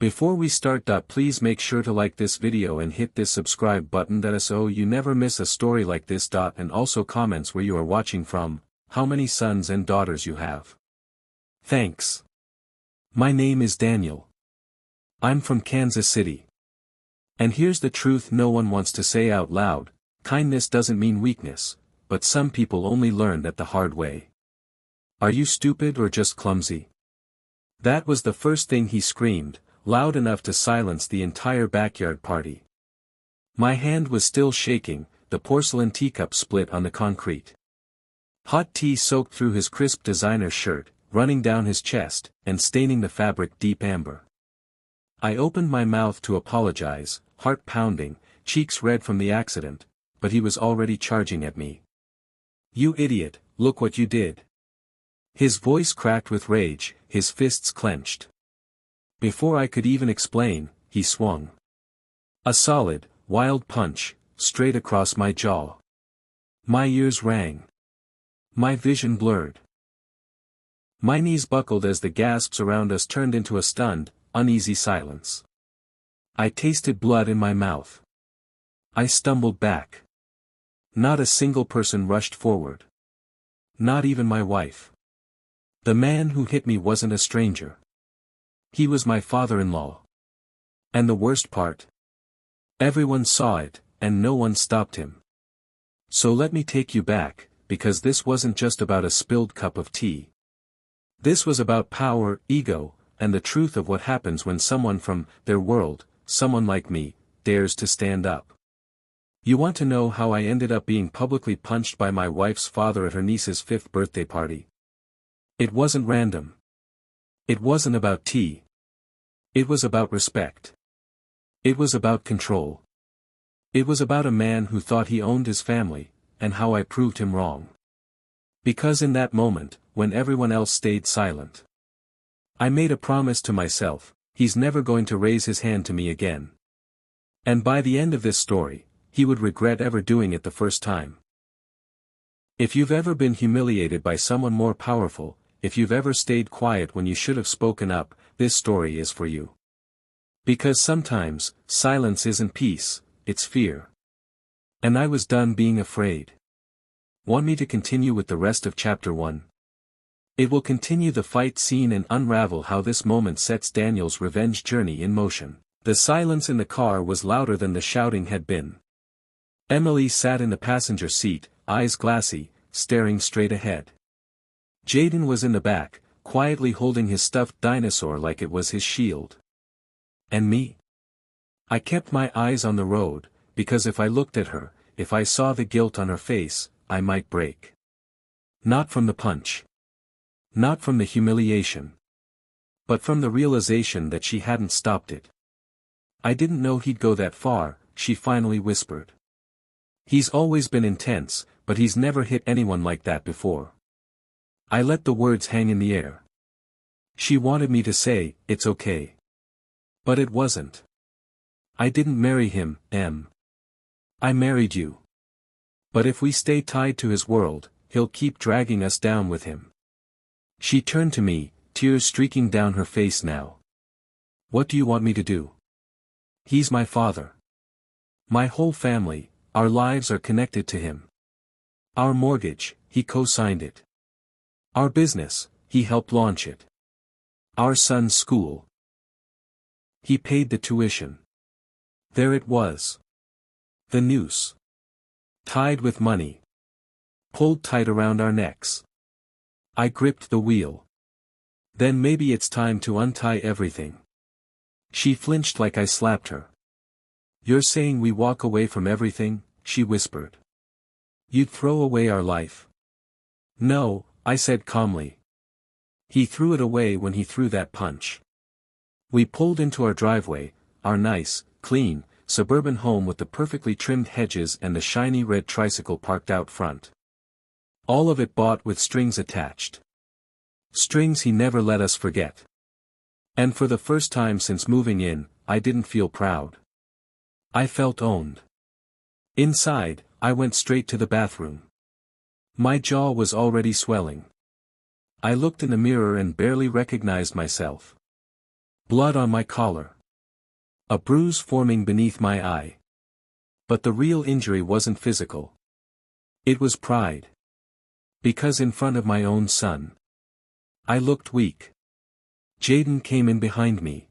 Before we start, please make sure to like this video and hit this subscribe button so you never miss a story like this. And also comments where you are watching from, how many sons and daughters you have. Thanks. My name is Daniel. I'm from Kansas City. And here's the truth no one wants to say out loud: kindness doesn't mean weakness, but some people only learn that the hard way. Are you stupid or just clumsy? That was the first thing he screamed, loud enough to silence the entire backyard party. My hand was still shaking, the porcelain teacup split on the concrete. Hot tea soaked through his crisp designer shirt, running down his chest, and staining the fabric deep amber. I opened my mouth to apologize, heart pounding, cheeks red from the accident, but he was already charging at me. You idiot, look what you did. His voice cracked with rage, his fists clenched. Before I could even explain, he swung. A solid, wild punch, straight across my jaw. My ears rang. My vision blurred. My knees buckled as the gasps around us turned into a stunned, uneasy silence. I tasted blood in my mouth. I stumbled back. Not a single person rushed forward. Not even my wife. The man who hit me wasn't a stranger. He was my father-in-law. And the worst part? Everyone saw it, and no one stopped him. So let me take you back, because this wasn't just about a spilled cup of tea. This was about power, ego, and the truth of what happens when someone from their world, someone like me, dares to stand up. You want to know how I ended up being publicly punched by my wife's father at her niece's 5th birthday party? It wasn't random. It wasn't about tea. It was about respect. It was about control. It was about a man who thought he owned his family, and how I proved him wrong. Because in that moment, when everyone else stayed silent, I made a promise to myself: he's never going to raise his hand to me again. And by the end of this story, he would regret ever doing it the first time. If you've ever been humiliated by someone more powerful, if you've ever stayed quiet when you should have spoken up, this story is for you. Because sometimes, silence isn't peace, it's fear. And I was done being afraid. Want me to continue with the rest of chapter 1? It will continue the fight scene and unravel how this moment sets Daniel's revenge journey in motion. The silence in the car was louder than the shouting had been. Emily sat in the passenger seat, eyes glassy, staring straight ahead. Jaden was in the back, quietly holding his stuffed dinosaur like it was his shield. And me? I kept my eyes on the road, because if I looked at her, if I saw the guilt on her face, I might break. Not from the punch. Not from the humiliation. But from the realization that she hadn't stopped it. I didn't know he'd go that far, she finally whispered. He's always been intense, but he's never hit anyone like that before. I let the words hang in the air. She wanted me to say, it's okay. But it wasn't. I didn't marry him, Em. I married you. But if we stay tied to his world, he'll keep dragging us down with him. She turned to me, tears streaking down her face now. What do you want me to do? He's my father. My whole family, our lives are connected to him. Our mortgage, he co-signed it. Our business, he helped launch it. Our son's school. He paid the tuition. There it was. The noose. Tied with money. Pulled tight around our necks. I gripped the wheel. Then maybe it's time to untie everything. She flinched like I slapped her. You're saying we walk away from everything, she whispered. You'd throw away our life. No, I said calmly. He threw it away when he threw that punch. We pulled into our driveway, our nice, clean, suburban home with the perfectly trimmed hedges and the shiny red tricycle parked out front. All of it bought with strings attached. Strings he never let us forget. And for the first time since moving in, I didn't feel proud. I felt owned. Inside, I went straight to the bathroom. My jaw was already swelling. I looked in the mirror and barely recognized myself. Blood on my collar. A bruise forming beneath my eye. But the real injury wasn't physical. It was pride. Because in front of my own son, I looked weak. Jaden came in behind me.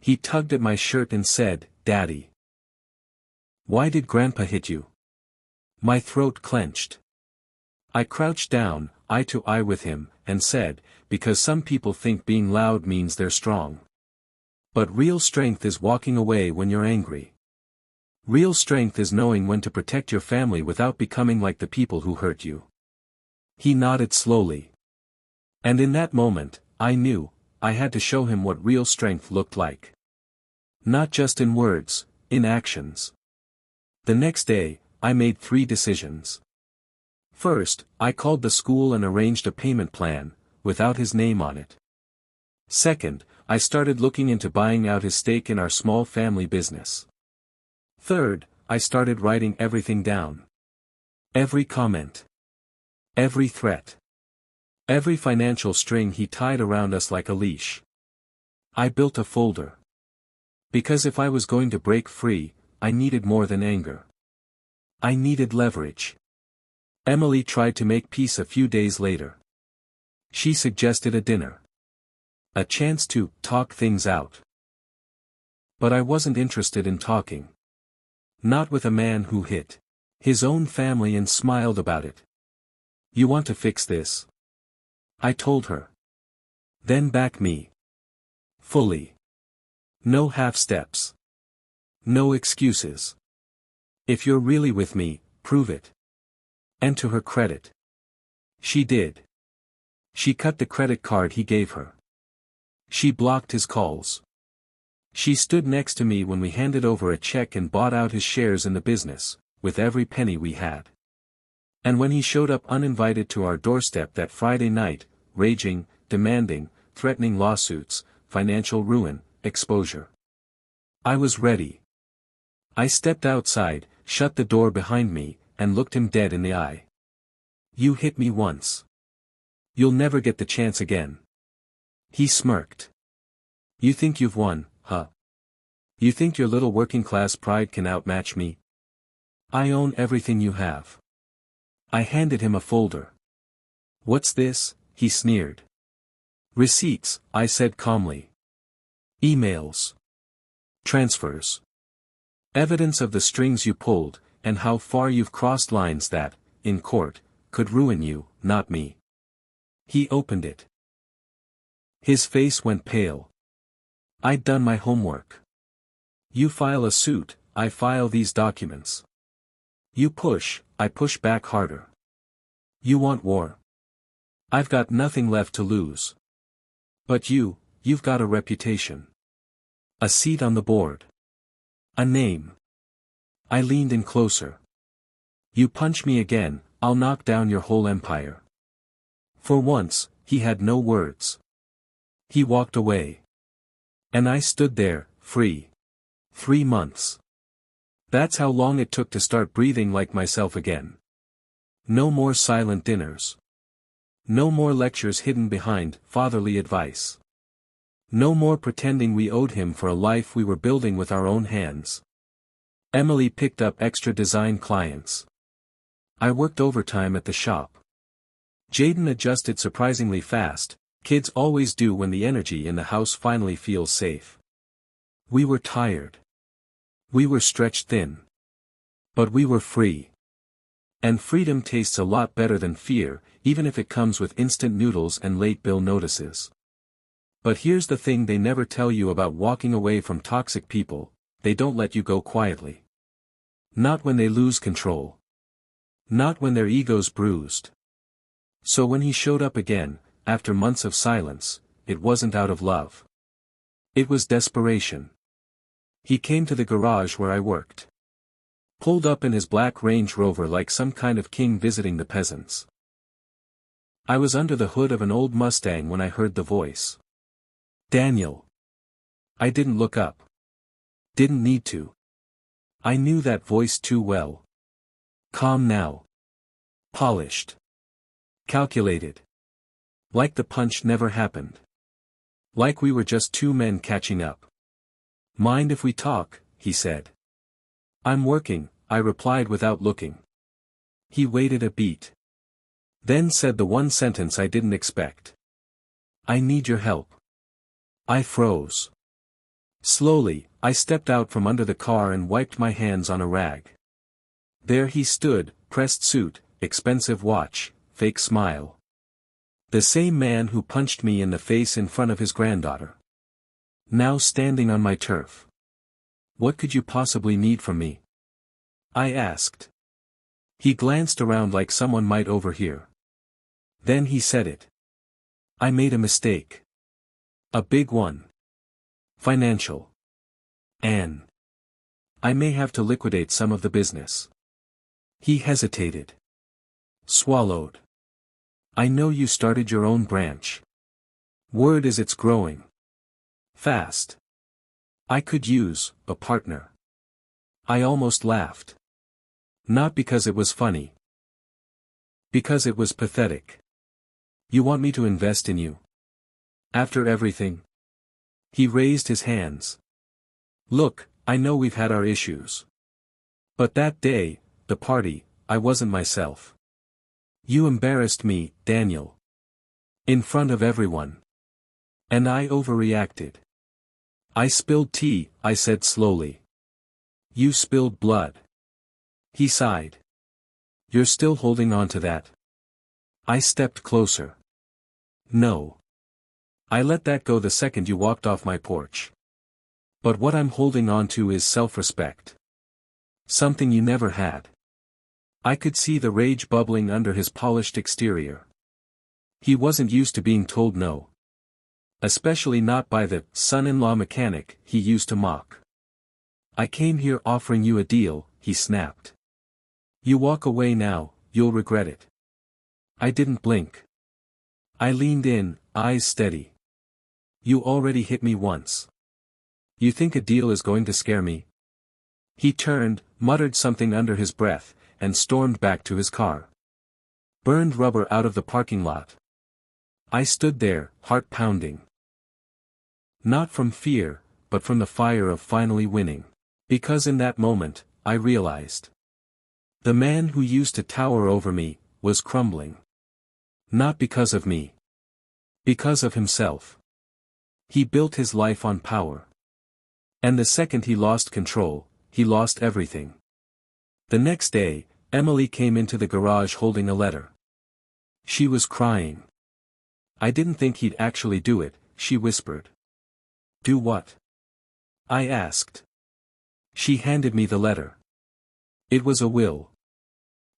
He tugged at my shirt and said, "Daddy. Why did Grandpa hit you?" My throat clenched. I crouched down, eye to eye with him, and said, "Because some people think being loud means they're strong. But real strength is walking away when you're angry. Real strength is knowing when to protect your family without becoming like the people who hurt you." He nodded slowly. And in that moment, I knew, I had to show him what real strength looked like. Not just in words, in actions. The next day, I made 3 decisions. First, I called the school and arranged a payment plan, without his name on it. Second, I started looking into buying out his stake in our small family business. Third, I started writing everything down. Every comment. Every threat. Every financial string he tied around us like a leash. I built a folder. Because if I was going to break free, I needed more than anger. I needed leverage. Emily tried to make peace a few days later. She suggested a dinner. A chance to talk things out. But I wasn't interested in talking. Not with a man who hit his own family and smiled about it. "You want to fix this?" I told her. "Then back me. Fully. No half-steps. No excuses. If you're really with me, prove it." And to her credit, she did. She cut the credit card he gave her. She blocked his calls. She stood next to me when we handed over a check and bought out his shares in the business, with every penny we had. And when he showed up uninvited to our doorstep that Friday night, raging, demanding, threatening lawsuits, financial ruin, exposure, I was ready. I stepped outside, shut the door behind me, and looked him dead in the eye. "You hit me once. You'll never get the chance again." He smirked. "You think you've won, huh? You think your little working-class pride can outmatch me? I own everything you have." I handed him a folder. "What's this?" he sneered. "Receipts," I said calmly. "Emails. Transfers. Evidence of the strings you pulled, and how far you've crossed lines that, in court, could ruin you, not me." He opened it. His face went pale. "I'd done my homework. You file a suit, I file these documents. You push, I push back harder. You want war. I've got nothing left to lose. But you've got a reputation. A seat on the board. A name." I leaned in closer. "You punch me again, I'll knock down your whole empire." For once, he had no words. He walked away. And I stood there, free. 3 months. That's how long it took to start breathing like myself again. No more silent dinners. No more lectures hidden behind fatherly advice. No more pretending we owed him for a life we were building with our own hands. Emily picked up extra design clients. I worked overtime at the shop. Jaden adjusted surprisingly fast. Kids always do when the energy in the house finally feels safe. We were tired. We were stretched thin. But we were free. And freedom tastes a lot better than fear, even if it comes with instant noodles and late bill notices. But here's the thing they never tell you about walking away from toxic people: they don't let you go quietly. Not when they lose control. Not when their ego's bruised. So when he showed up again, after months of silence, it wasn't out of love. It was desperation. He came to the garage where I worked. Pulled up in his black Range Rover like some kind of king visiting the peasants. I was under the hood of an old Mustang when I heard the voice. "Daniel." I didn't look up. Didn't need to. I knew that voice too well. Calm now. Polished. Calculated. Like the punch never happened. Like we were just two men catching up. Mind if we talk, he said. I'm working, I replied without looking. He waited a beat. Then said the one sentence I didn't expect. I need your help. I froze. Slowly, I stepped out from under the car and wiped my hands on a rag. There he stood, pressed suit, expensive watch, fake smile. The same man who punched me in the face in front of his granddaughter. Now standing on my turf. What could you possibly need from me? I asked. He glanced around like someone might overhear. Then he said it. I made a mistake. A big one. Financial. Anne. I may have to liquidate some of the business. He hesitated. Swallowed. I know you started your own branch. Word is it's growing. Fast. I could use a partner. I almost laughed. Not because it was funny. Because it was pathetic. You want me to invest in you? After everything? He raised his hands. Look, I know we've had our issues. But that day, the party, I wasn't myself. You embarrassed me, Daniel. In front of everyone. And I overreacted. I spilled tea, I said slowly. You spilled blood. He sighed. You're still holding on to that? I stepped closer. No. I let that go the second you walked off my porch. But what I'm holding on to is self-respect. Something you never had. I could see the rage bubbling under his polished exterior. He wasn't used to being told no. Especially not by the son-in-law mechanic he used to mock. I came here offering you a deal, he snapped. You walk away now, you'll regret it. I didn't blink. I leaned in, eyes steady. You already hit me once. You think a deal is going to scare me? He turned, muttered something under his breath, and stormed back to his car. Burned rubber out of the parking lot. I stood there, heart pounding. Not from fear, but from the fire of finally winning. Because in that moment, I realized. The man who used to tower over me, was crumbling. Not because of me. Because of himself. He built his life on power. And the second he lost control, he lost everything. The next day, Emily came into the garage holding a letter. She was crying. I didn't think he'd actually do it, she whispered. Do what? I asked. She handed me the letter. It was a will.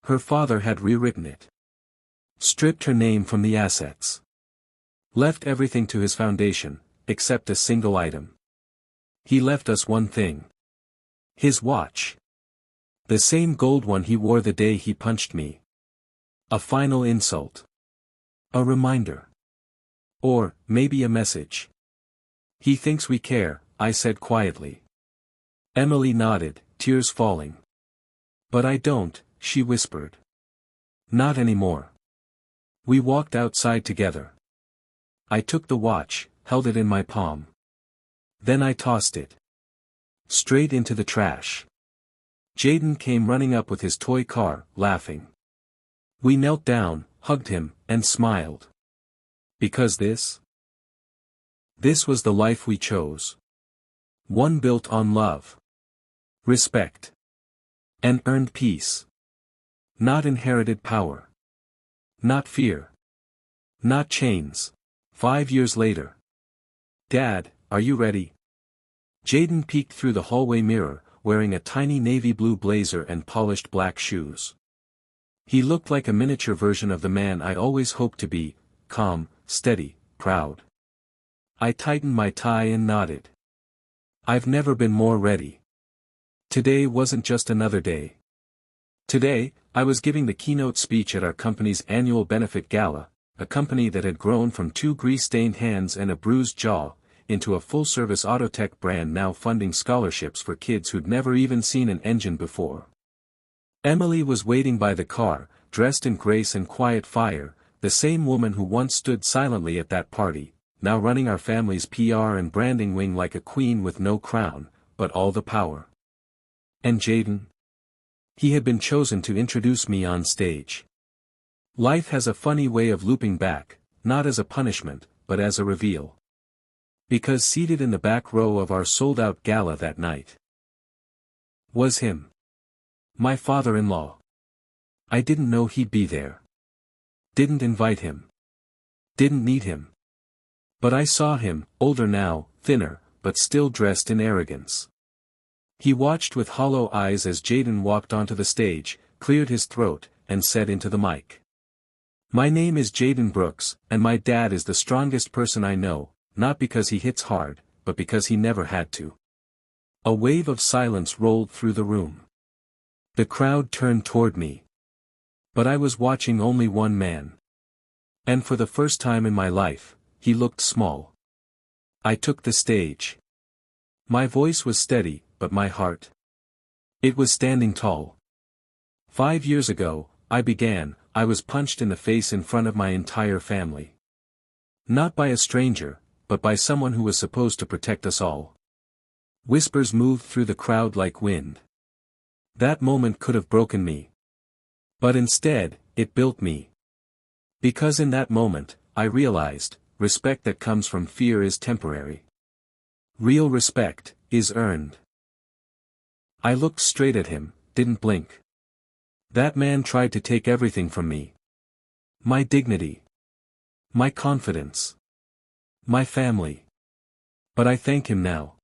Her father had rewritten it. Stripped her name from the assets. Left everything to his foundation, except a single item. He left us one thing. His watch. The same gold one he wore the day he punched me. A final insult. A reminder. Or, maybe a message. He thinks we care, I said quietly. Emily nodded, tears falling. But I don't, she whispered. Not anymore. We walked outside together. I took the watch, held it in my palm. Then I tossed it. Straight into the trash. Jaden came running up with his toy car, laughing. We knelt down, hugged him, and smiled. Because this was the life we chose. One built on love. Respect. And earned peace. Not inherited power. Not fear. Not chains. 5 years later. Dad, are you ready? Jaden peeked through the hallway mirror, wearing a tiny navy blue blazer and polished black shoes. He looked like a miniature version of the man I always hoped to be, calm, steady, proud. I tightened my tie and nodded. I've never been more ready. Today wasn't just another day. Today, I was giving the keynote speech at our company's annual benefit gala, a company that had grown from 2 grease-stained hands and a bruised jaw, into a full-service auto tech brand now funding scholarships for kids who'd never even seen an engine before. Emily was waiting by the car, dressed in grace and quiet fire, the same woman who once stood silently at that party, now running our family's PR and branding wing like a queen with no crown, but all the power. And Jaden? He had been chosen to introduce me on stage. Life has a funny way of looping back, not as a punishment, but as a reveal. Because seated in the back row of our sold-out gala that night was him. My father-in-law. I didn't know he'd be there. Didn't invite him. Didn't need him. But I saw him, older now, thinner, but still dressed in arrogance. He watched with hollow eyes as Jaden walked onto the stage, cleared his throat, and said into the mic. My name is Jaden Brooks, and my dad is the strongest person I know, not because he hits hard, but because he never had to. A wave of silence rolled through the room. The crowd turned toward me. But I was watching only one man. And for the first time in my life, he looked small. I took the stage. My voice was steady, but my heart, it was standing tall. 5 years ago, I was punched in the face in front of my entire family. Not by a stranger, but by someone who was supposed to protect us all. Whispers moved through the crowd like wind. That moment could have broken me. But instead, it built me. Because in that moment, I realized, respect that comes from fear is temporary. Real respect is earned. I looked straight at him, didn't blink. That man tried to take everything from me. My dignity. My confidence. My family. But I thank him now.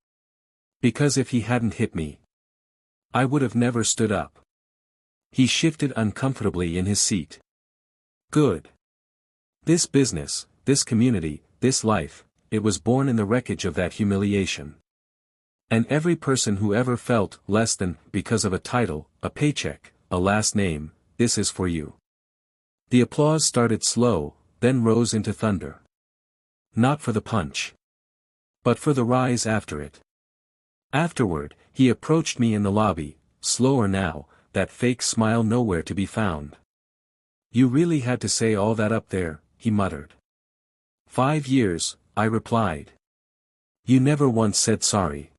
Because if he hadn't hit me, I would have never stood up. He shifted uncomfortably in his seat. Good. This business, this community, this life, it was born in the wreckage of that humiliation. And every person who ever felt less than, because of a title, a paycheck, a last name, this is for you. The applause started slow, then rose into thunder. Not for the punch. But for the rise after it. Afterward, he approached me in the lobby, slower now, that fake smile nowhere to be found. You really had to say all that up there, he muttered. 5 years, I replied. You never once said sorry.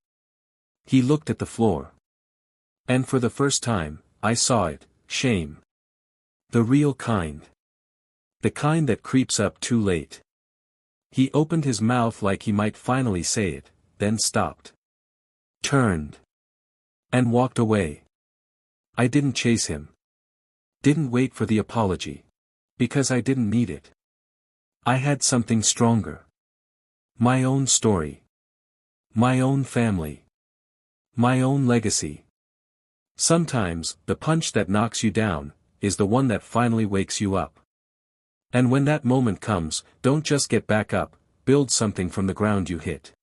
He looked at the floor. And for the first time, I saw it, shame. The real kind. The kind that creeps up too late. He opened his mouth like he might finally say it, then stopped. Turned. And walked away. I didn't chase him. Didn't wait for the apology. Because I didn't need it. I had something stronger. My own story. My own family. My own legacy. Sometimes, the punch that knocks you down, is the one that finally wakes you up. And when that moment comes, don't just get back up, build something from the ground you hit.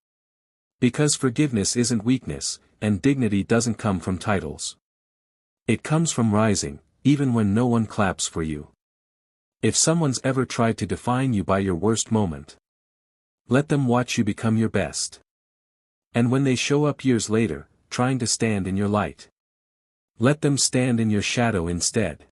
Because forgiveness isn't weakness, and dignity doesn't come from titles. It comes from rising, even when no one claps for you. If someone's ever tried to define you by your worst moment, let them watch you become your best. And when they show up years later, trying to stand in your light, let them stand in your shadow instead.